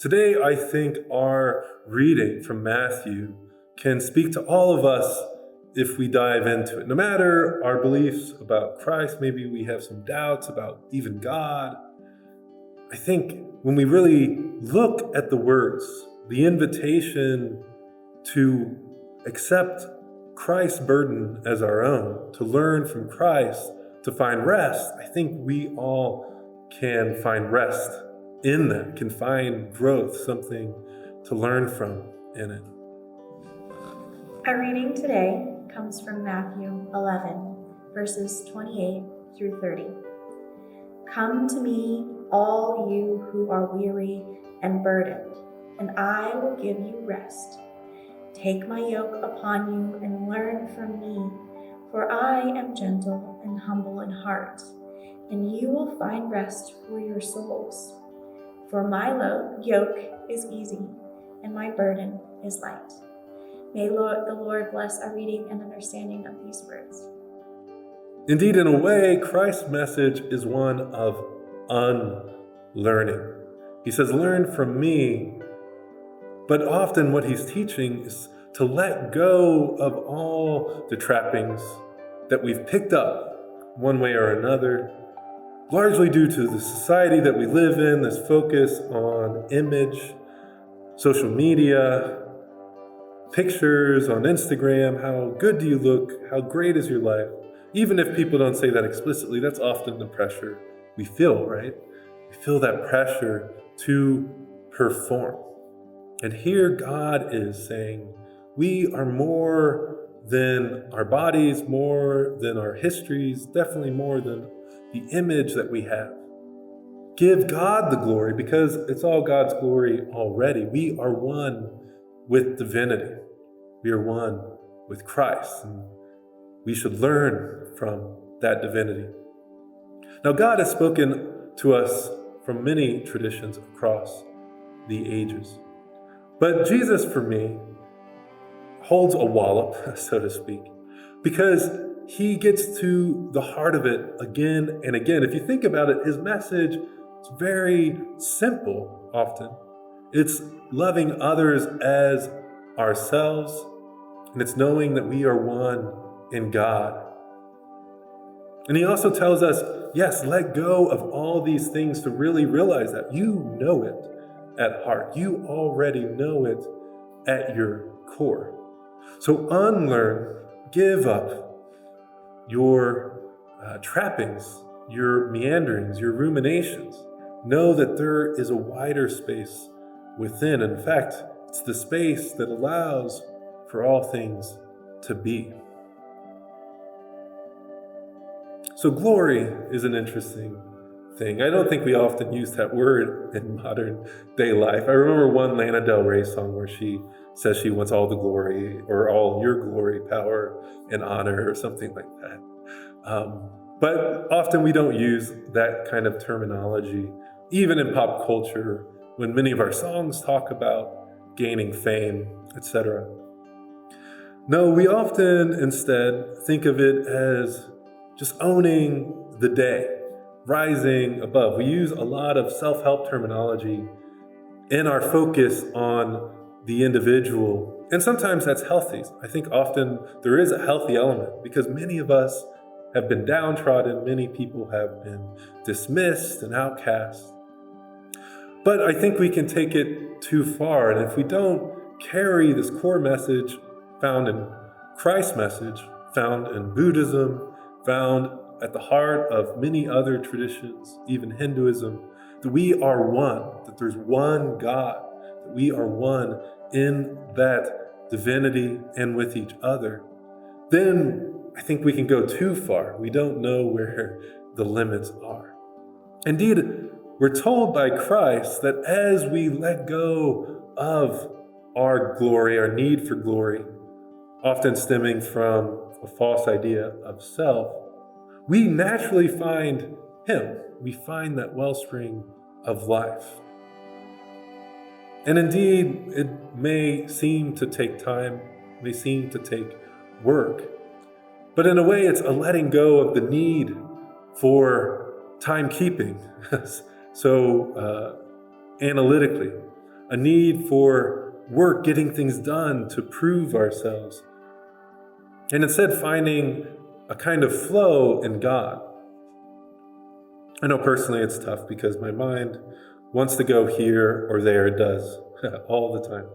Today, I think our reading from Matthew can speak to all of us if we dive into it. No matter our beliefs about Christ, maybe we have some doubts about even God. I think when we really look at the words, the invitation to accept Christ's burden as our own, to learn from Christ, to find rest, I think we all can find rest in that, can find growth, something to learn from in it. Our reading today comes from Matthew 11, verses 28 through 30. Come to me, all you who are weary and burdened, and I will give you rest. Take my yoke upon you and learn from me, for I am gentle and humble in heart, and you will find rest for your souls. For my yoke is easy, and my burden is light. May the Lord bless our reading and understanding of these words. Indeed, in a way, Christ's message is one of unlearning. He says, learn from me. But often what he's teaching is to let go of all the trappings that we've picked up one way or another, largely due to the society that we live in, this focus on image, social media, pictures on Instagram, how good do you look, how great is your life. Even if people don't say that explicitly, that's often the pressure we feel, right? We feel that pressure to perform. And here God is saying, we are more than our bodies, more than our histories, definitely more than the image that we have. Give God the glory because it's all God's glory already. We are one with divinity. We are one with Christ, and we should learn from that divinity. Now, God has spoken to us from many traditions across the ages. But Jesus, for me, holds a wallop, so to speak, because he gets to the heart of it again and again. If you think about it, his message is very simple often. It's loving others as ourselves, and it's knowing that we are one in God. And he also tells us, yes, let go of all these things to really realize that you know it at heart. You already know it at your core. So unlearn, give up your trappings, your meanderings, your ruminations. Know that there is a wider space within. In fact, it's the space that allows for all things to be. So glory is an interesting thing. I don't think we often use that word in modern day life. I remember one Lana Del Rey song where she says she wants all the glory, or all your glory, power, and honor, or something like that. But often we don't use that kind of terminology, even in pop culture, when many of our songs talk about gaining fame, etc. No, we often instead think of it as just owning the day, rising above. We use a lot of self-help terminology in our focus on the individual. And sometimes that's healthy. I think often there is a healthy element because many of us have been downtrodden. Many people have been dismissed and outcast. But I think we can take it too far. And if we don't carry this core message found in Christ's message, found in Buddhism, found at the heart of many other traditions, even Hinduism, that we are one, that there's one God, that we are one in that divinity and with each other, then I think we can go too far. We don't know where the limits are. Indeed, we're told by Christ that as we let go of our glory, our need for glory, often stemming from a false idea of self, we naturally find him. We find that wellspring of life. And indeed, it may seem to take time, may seem to take work, but in a way it's a letting go of the need for timekeeping, so analytically, a need for work, getting things done to prove ourselves, and instead finding a kind of flow in God. I know personally it's tough because my mind wants to go here or there. It does all the time.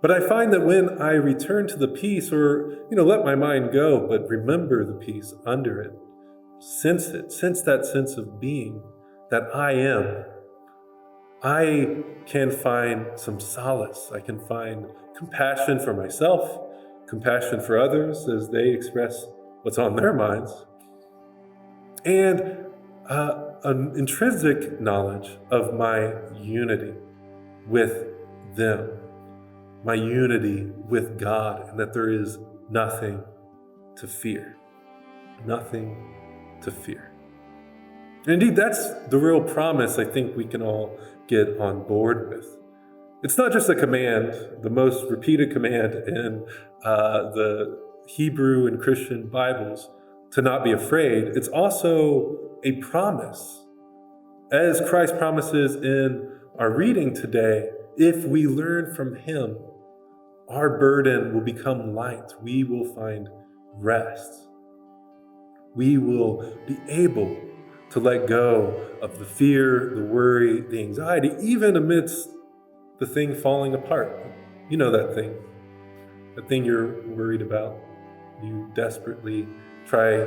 But I find that when I return to the peace, or let my mind go, but remember the peace under it, sense that sense of being that I am, I can find some solace. I can find compassion for myself, compassion for others as they express what's on their minds, and an intrinsic knowledge of my unity with them, my unity with God, and that there is nothing to fear. Nothing to fear. And indeed, that's the real promise I think we can all get on board with. It's not just a command, the most repeated command in the Hebrew and Christian Bibles, to not be afraid. It's also a promise. As Christ promises in our reading today, if we learn from him, our burden will become light. We will find rest. We will be able to let go of the fear, the worry, the anxiety, even amidst the thing falling apart. You know that thing you're worried about. You desperately try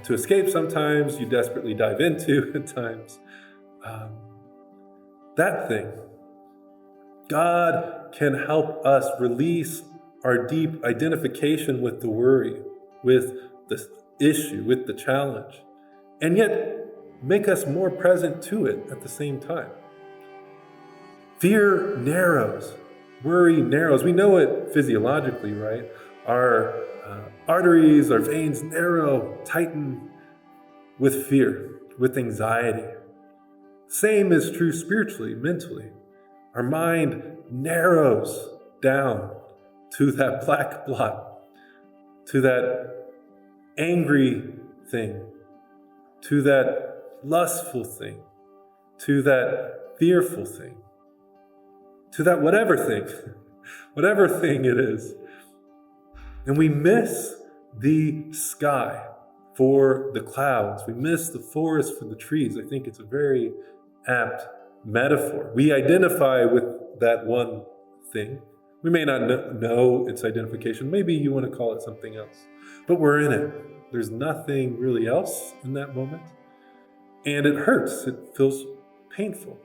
to escape sometimes, you desperately dive into at times. That thing, God can help us release our deep identification with the worry, with the issue, with the challenge, and yet make us more present to it at the same time. Fear narrows, worry narrows. We know it physiologically, right? Our arteries, our veins narrow, tighten with fear, with anxiety. Same is true spiritually, mentally. Our mind narrows down to that black blot, to that angry thing, to that lustful thing, to that fearful thing, to that whatever thing it is. And we miss the sky for the clouds. We miss the forest for the trees. I think it's a very apt metaphor. We identify with that one thing. We may not know its identification. Maybe you want to call it something else. But we're in it. There's nothing really else in that moment. And it hurts. It feels painful.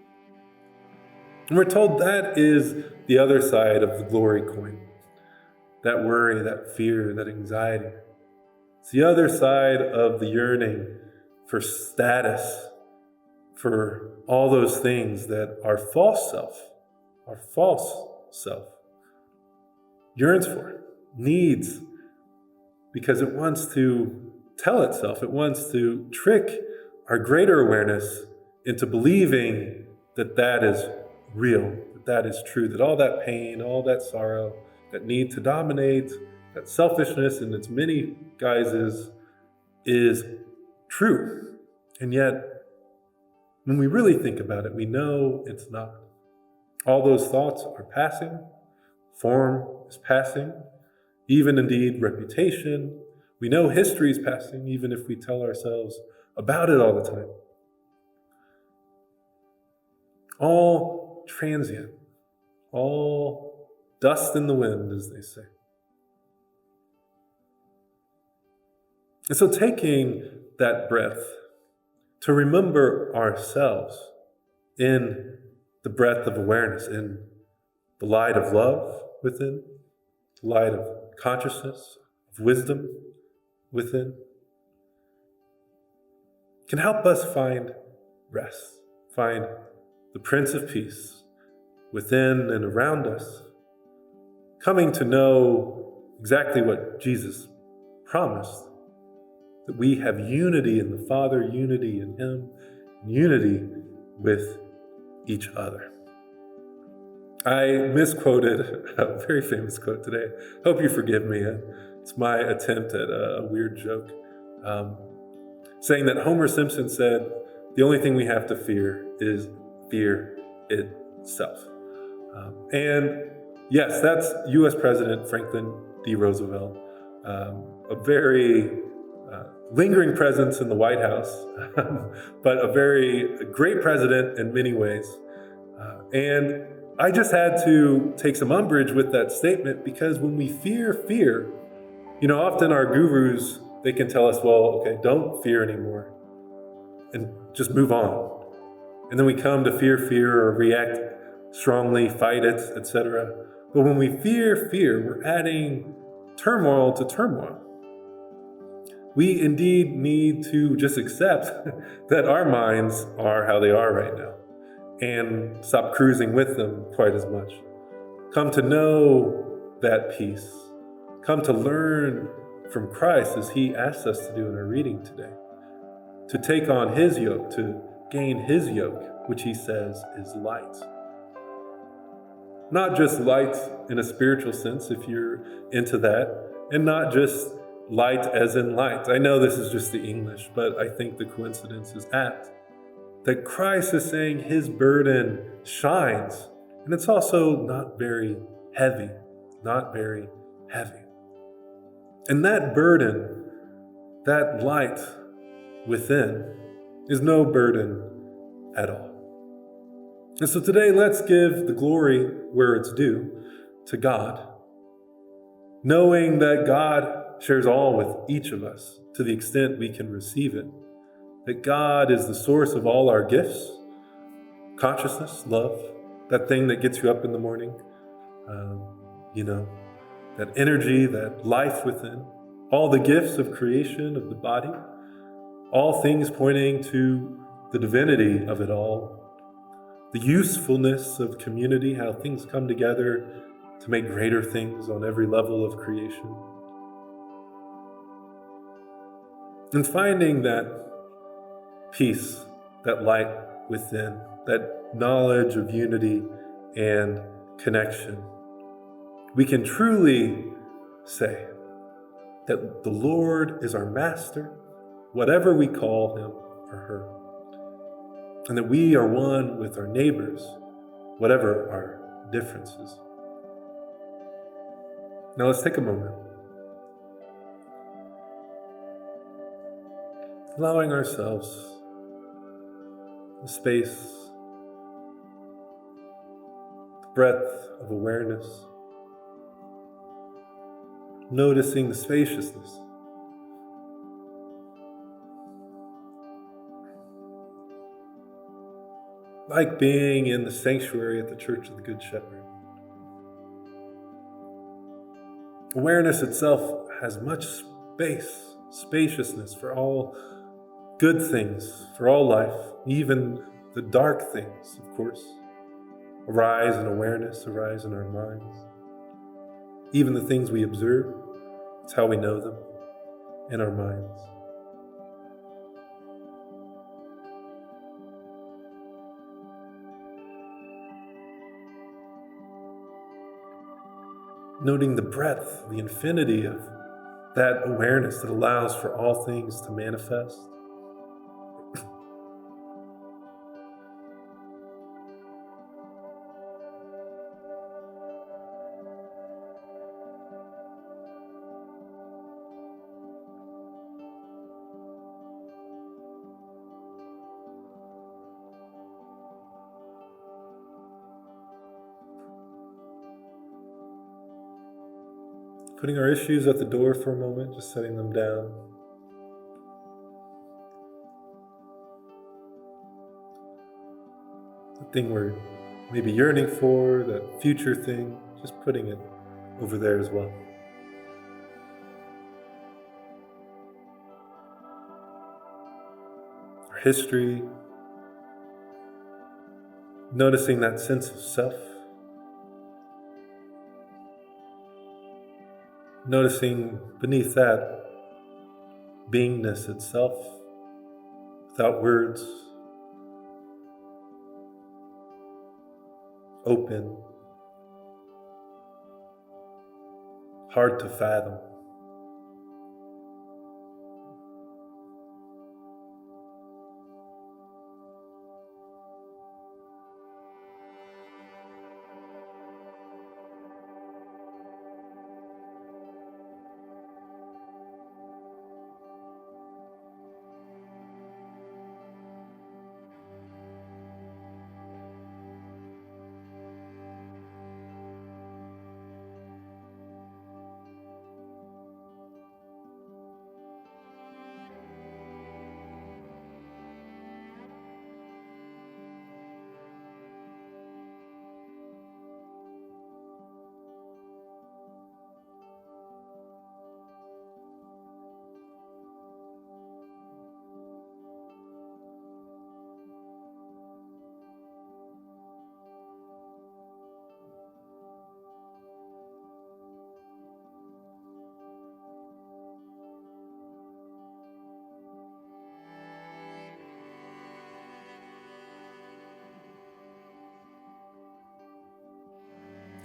And we're told that is the other side of the glory coin. That worry, that fear, that anxiety. It's the other side of the yearning for status, for all those things that our false self yearns for, needs, because it wants to tell itself, it wants to trick our greater awareness into believing that that is real, that is true, that all that pain, all that sorrow, that need to dominate, that selfishness in its many guises is true. And yet, when we really think about it, we know it's not. All those thoughts are passing, form is passing, even indeed reputation. We know history is passing, even if we tell ourselves about it all the time. All transient, all dust in the wind, as they say. And so taking that breath to remember ourselves in the breath of awareness, in the light of love within, the light of consciousness, of wisdom within, can help us find rest, find the Prince of Peace within and around us, coming to know exactly what Jesus promised, that we have unity in the Father, unity in Him, unity with each other. I misquoted a very famous quote today. Hope you forgive me. It's my attempt at a weird joke. Saying that Homer Simpson said, the only thing we have to fear is fear itself. self. And yes, that's U.S. President Franklin D. Roosevelt, a very lingering presence in the White House, but a very great president in many ways. And I just had to take some umbrage with that statement because when we fear fear, often our gurus, they can tell us, well, okay, don't fear anymore and just move on. And then we come to fear fear or react strongly, fight it, etc. But when we fear fear, we're adding turmoil to turmoil. We indeed need to just accept that our minds are how they are right now and stop cruising with them quite as much. Come to know that peace. Come to learn from Christ as he asks us to do in our reading today. To take on his yoke, to gain his yoke, which he says is light. Not just light in a spiritual sense, if you're into that, and not just light as in light. I know this is just the English, but I think the coincidence is apt. That Christ is saying his burden shines, and it's also not very heavy, not very heavy. And that burden, that light within, is no burden at all. And so today, let's give the glory where it's due to God, knowing that God shares all with each of us to the extent we can receive it, that God is the source of all our gifts, consciousness, love, that thing that gets you up in the morning, that energy, that life within, all the gifts of creation of the body, all things pointing to the divinity of it all, the usefulness of community, how things come together to make greater things on every level of creation. And finding that peace, that light within, that knowledge of unity and connection, we can truly say that the Lord is our master, whatever we call him or her, and that we are one with our neighbors, whatever our differences. Now let's take a moment, allowing ourselves the space, the breadth of awareness, noticing the spaciousness. Like being in the sanctuary at the Church of the Good Shepherd. Awareness itself has much space, spaciousness for all good things, for all life, even the dark things, of course. Arise in awareness, arise in our minds. Even the things we observe, it's how we know them in our minds. Noting the breadth, the infinity of that awareness that allows for all things to manifest. Putting our issues at the door for a moment, just setting them down. The thing we're maybe yearning for, that future thing, just putting it over there as well. Our history, noticing that sense of self. Noticing beneath that beingness itself, without words, open, hard to fathom.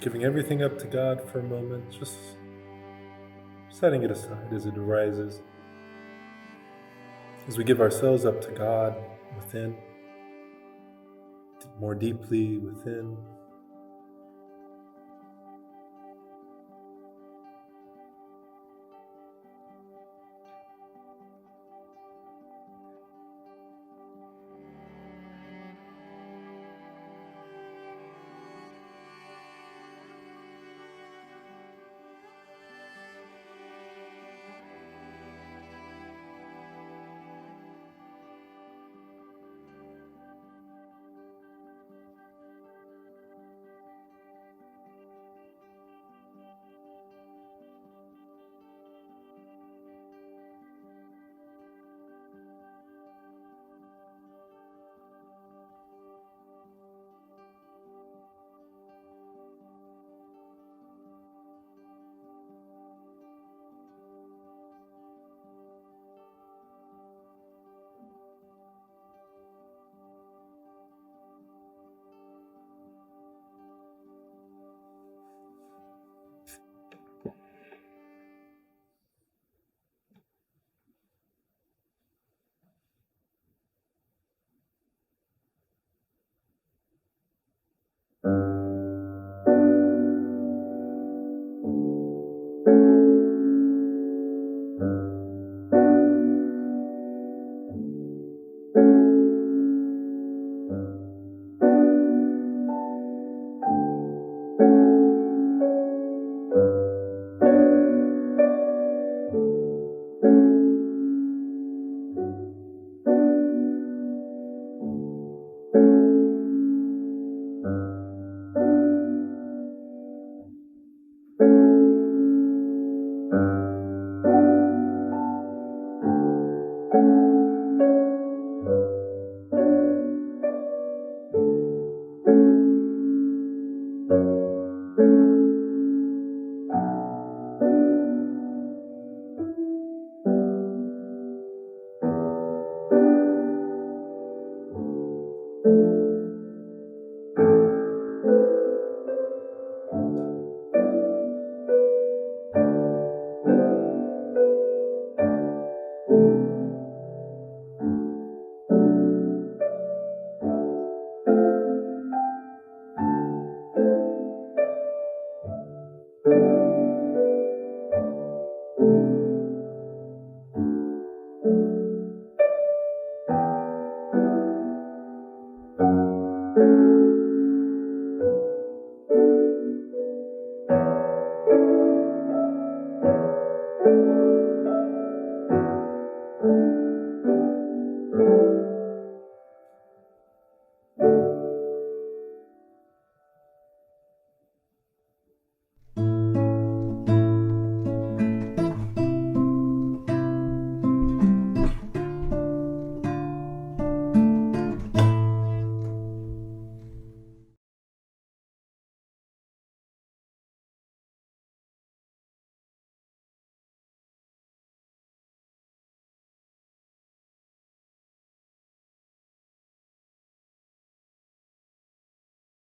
Giving everything up to God for a moment, just setting it aside as it arises. As we give ourselves up to God within, more deeply within,